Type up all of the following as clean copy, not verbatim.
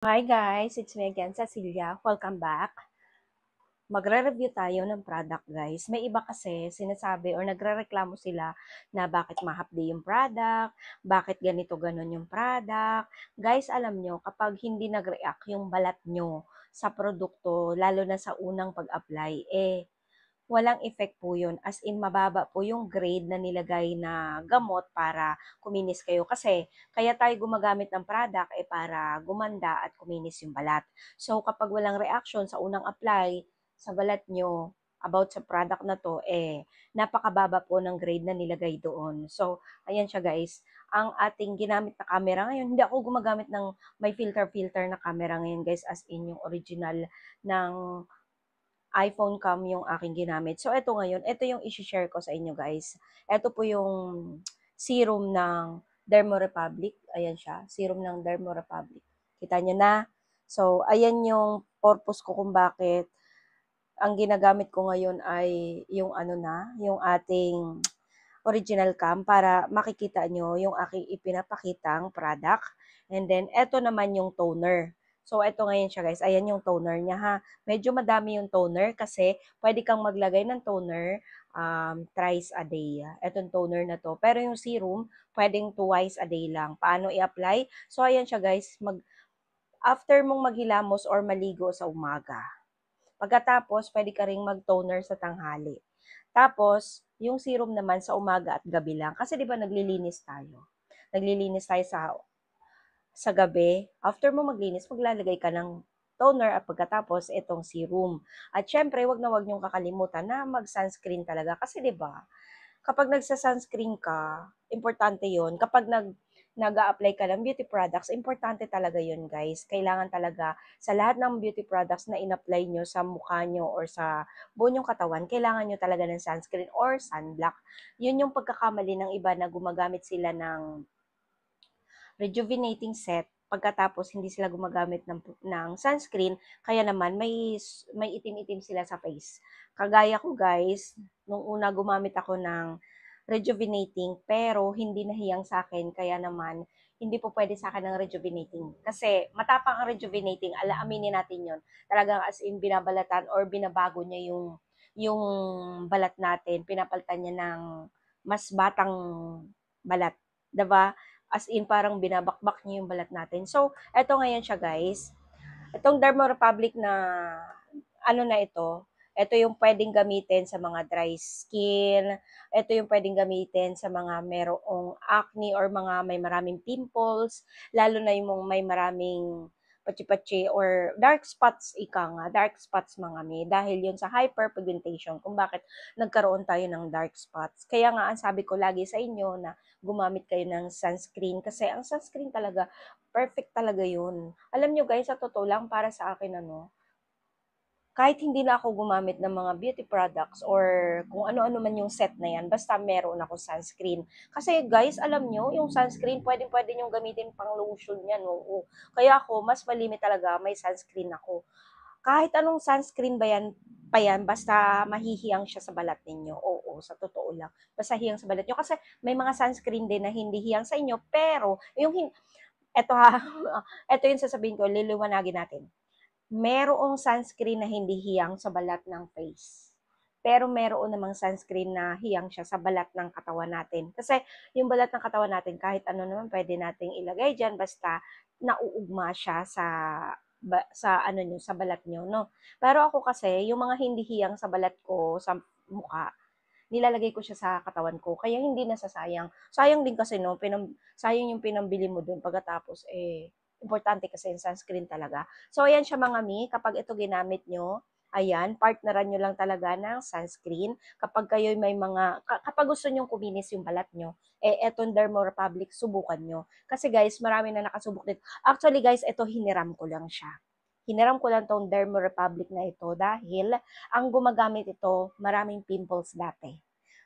Hi guys, it's me again, Cecilia. Welcome back. Magre-review tayo ng product guys. May iba kasi sinasabi or nagrereklamo sila na bakit mahapdi yung product, bakit ganito ganon yung product. Guys, alam nyo, kapag hindi nag-react yung balat nyo sa produkto, lalo na sa unang pag-apply, walang effect po yun. As in, mababa po yung grade na nilagay na gamot para kuminis kayo. Kasi, kaya tayo gumagamit ng product para gumanda at kuminis yung balat. So, kapag walang reaction sa unang apply sa balat nyo about sa product na to, napakababa po ng grade na nilagay doon. So, ayan siya guys. Ang ating ginamit na camera ngayon, hindi ako gumagamit ng may filter na camera ngayon guys, as in yung original ng iPhone cam yung aking ginamit. So, ito ngayon, ito yung isi-share ko sa inyo, guys. Ito po yung serum ng Dermo Republic. Ayan siya, serum ng Dermo Republic. Kita nyo na? So, ayan yung purpose ko kung bakit ang ginagamit ko ngayon ay yung yung ating original cam para makikita nyo yung aking ipinapakitang product. And then, eto naman yung toner. So, eto ngayon siya guys. Ayan yung toner niya ha. Medyo madami yung toner kasi pwede kang maglagay ng toner thrice a day. Etong toner na to. Pero yung serum, pwedeng twice a day lang. Paano i-apply? So, ayan siya guys. After mong maghilamos or maligo sa umaga. Pagkatapos, pwede ka ring mag-toner sa tanghali. Tapos, yung serum naman sa umaga at gabi lang. Kasi di ba naglilinis tayo? Naglilinis tayo sa gabi. After mo maglinis, maglalagay ka ng toner at pagkatapos itong serum. At syempre, wag niyong kakalimutan na mag-sunscreen talaga. Kasi di ba kapag nagsa-sunscreen ka, importante yon. Kapag nag-a-apply ka ng beauty products, importante talaga yon guys. Kailangan talaga sa lahat ng beauty products na in-apply nyo sa mukha nyo or sa buo nyong katawan, kailangan nyo talaga ng sunscreen or sunblock. Yun yung pagkakamali ng iba na gumagamit sila ng rejuvenating set pagkatapos hindi sila gumagamit ng sunscreen, kaya naman may itim-itim sila sa face. Kagaya ko guys, nung una gumamit ako ng rejuvenating pero hindi nahiyang sa akin, kaya naman hindi po pwede sa akin ng rejuvenating. Kasi matapang ang rejuvenating, aminin natin yon. Talagang as in binabalatan or binabago niya yung balat natin, pinapalitan niya ng mas batang balat. 'Di ba? As in, parang binabakbak niyo yung balat natin. So, eto ngayon siya, guys. Itong Derma Republic na ito yung pwedeng gamitin sa mga dry skin, ito yung pwedeng gamitin sa mga merong acne or mga may maraming pimples, lalo na yung may maraming patsi-patsi or dark spots, dark spots mga may, dahil yun sa hyperpigmentation kung bakit nagkaroon tayo ng dark spots. Kaya nga, ang sabi ko lagi sa inyo na gumamit kayo ng sunscreen kasi ang sunscreen talaga, perfect talaga yun. Alam nyo guys, sa totoo lang, para sa akin kahit hindi na ako gumamit ng mga beauty products or kung ano-ano man yung set na yan, basta meron ako sunscreen. Kasi guys, alam nyo, yung sunscreen, pwede nyong gamitin pang lotion yan. Oo. Kaya ako, mas malimit talaga, may sunscreen ako. Kahit anong sunscreen ba yan, pa yan, basta mahihiyang siya sa balat ninyo. Oo, sa totoo lang. Basta hiyang sa balat nyo. Kasi may mga sunscreen din na hindi hiyang sa inyo, pero eto ha, eto yung sasabihin ko, liliwanagin natin. Merong sunscreen na hindi hiyang sa balat ng face. Pero meron namang sunscreen na hiyang siya sa balat ng katawan natin. Kasi yung balat ng katawan natin, kahit ano naman pwede nating ilagay dyan, basta nauugma siya sa balat nyo, no? Pero ako kasi, yung mga hindi hiyang sa balat ko, sa mukha, nilalagay ko siya sa katawan ko. Kaya hindi nasasayang. Sayang din kasi, no? Sayang yung pinambili mo dun pagkatapos, importante kasi yung sunscreen talaga. So, ayan siya mga mi, kapag ito ginamit nyo, ayan, partneran nyo lang talaga ng sunscreen. Kapag kayo may kapag gusto nyo kuminis yung balat nyo, etong Dermo Republic, subukan nyo. Kasi guys, marami na nakasubok dito. Actually guys, ito hiniram ko lang siya. Hiniram ko lang tong Dermo Republic na ito dahil ang gumagamit ito, maraming pimples dati.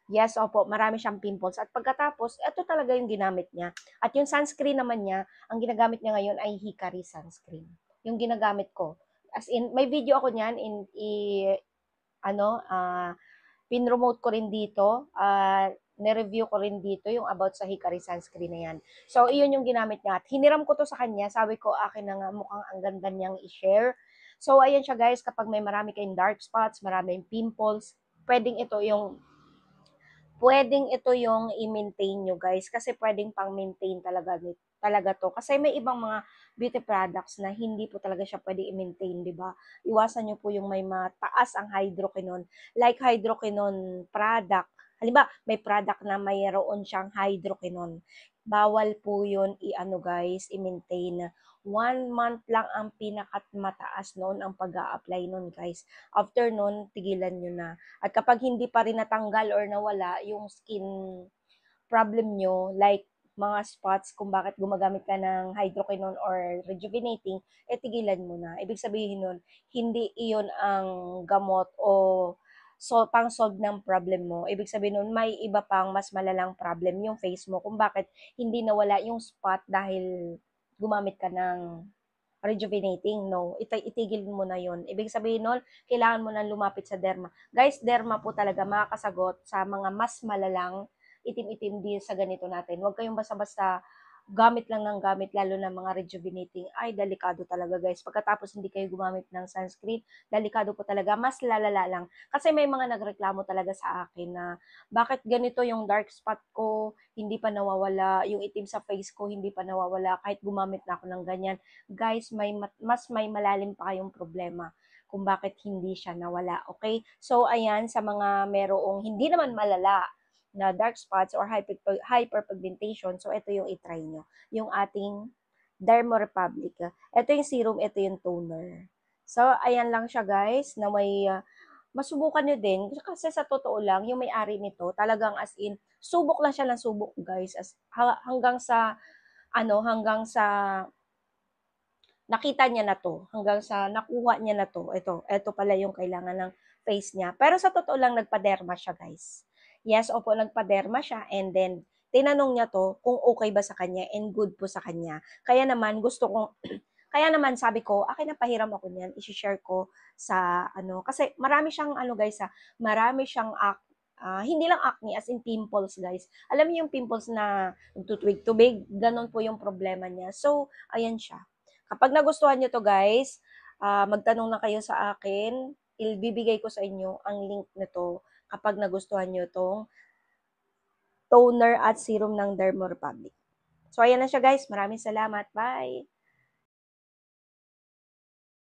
Yes, opo, marami siyang pimples. At pagkatapos, ito talaga yung ginamit niya. At yung sunscreen naman niya, ang ginagamit niya ngayon ay Hikari sunscreen. Yung ginagamit ko. As in, may video ako niyan ano, pinromote ko rin dito. nireview ko rin dito yung about sa Hikari sunscreen na yan. So, iyon yung ginamit niya. At hiniram ko to sa kanya. Sabi ko, akin na nga, mukhang ang ganda niyang i-share. So, ayan siya guys, kapag may marami kayong dark spots, maraming pimples, pwedeng ito yung i-maintain nyo guys. Kasi pwedeng pang maintain talaga to. Kasi may ibang mga beauty products na hindi po talaga siya pwede i-maintain, di ba? Iwasan nyo po yung may mataas ang hydroquinone. Like hydroquinone product. Halimbawa, may product na mayroon siyang hydroquinone. Bawal po yun i-ano guys, i-maintain. 1 month lang ang pinakamataas noon ang pag-a-apply noon guys. After noon, tigilan nyo na. At kapag hindi pa rin natanggal or nawala yung skin problem nyo, like mga spots kung bakit gumagamit ka ng hydroquinone or rejuvenating, tigilan mo na. Ibig sabihin nun, hindi iyon ang gamot o pang-solve ng problem mo. Ibig sabihin nun, may iba pang mas malalang problem yung face mo kung bakit hindi nawala yung spot dahil gumamit ka ng rejuvenating, no? Itigil mo na yon. Ibig sabihin nun, kailangan mo na lumapit sa derma. Guys, derma po talaga makakasagot sa mga mas malalang itim-itim din sa ganito natin. Huwag kayong basta-basta gamit lang ng gamit, lalo na mga rejuvenating. Ay, delikado talaga guys. Pagkatapos hindi kayo gumamit ng sunscreen, delikado po talaga. Mas lalala lang. Kasi may mga nagreklamo talaga sa akin na bakit ganito yung dark spot ko, hindi pa nawawala, yung itim sa face ko, hindi pa nawawala, kahit gumamit na ako ng ganyan. Guys, mas may malalim pa kayong problema kung bakit hindi siya nawala, okay? So, ayan, sa mga merong hindi naman malala na dark spots or hyperpigmentation, so ito yung itry nyo. Yung ating Dermo Republic. Ito yung serum, ito yung toner. So, ayan lang siya guys, na may masubukan nyo din. Kasi sa totoo lang, yung may-ari nito, talagang as in, subok lang siya ng subok guys. Hanggang sa, hanggang sa nakita niya na to, hanggang sa nakuha niya na to, ito pala yung kailangan ng face niya. Pero sa totoo lang, nagpa-derma siya, guys. Yes, opo, nagpa-derma siya, and then, tinanong niya to kung okay ba sa kanya and good po sa kanya. Kaya naman, kaya naman sabi ko, akin na pahiram ako niyan, i-share ko sa, kasi marami siyang, guys, marami siyang hindi lang acne, as in pimples, guys. Alam niyo yung pimples na nagtutubig-tubig, ganun po yung problema niya. So, ayan siya. Kapag nagustuhan nyo to guys, magtanong na kayo sa akin. Ibibigay ko sa inyo ang link nito kapag nagustuhan nyo tong toner at serum ng Dermo Republic. So, ayan na siya guys. Maraming salamat. Bye!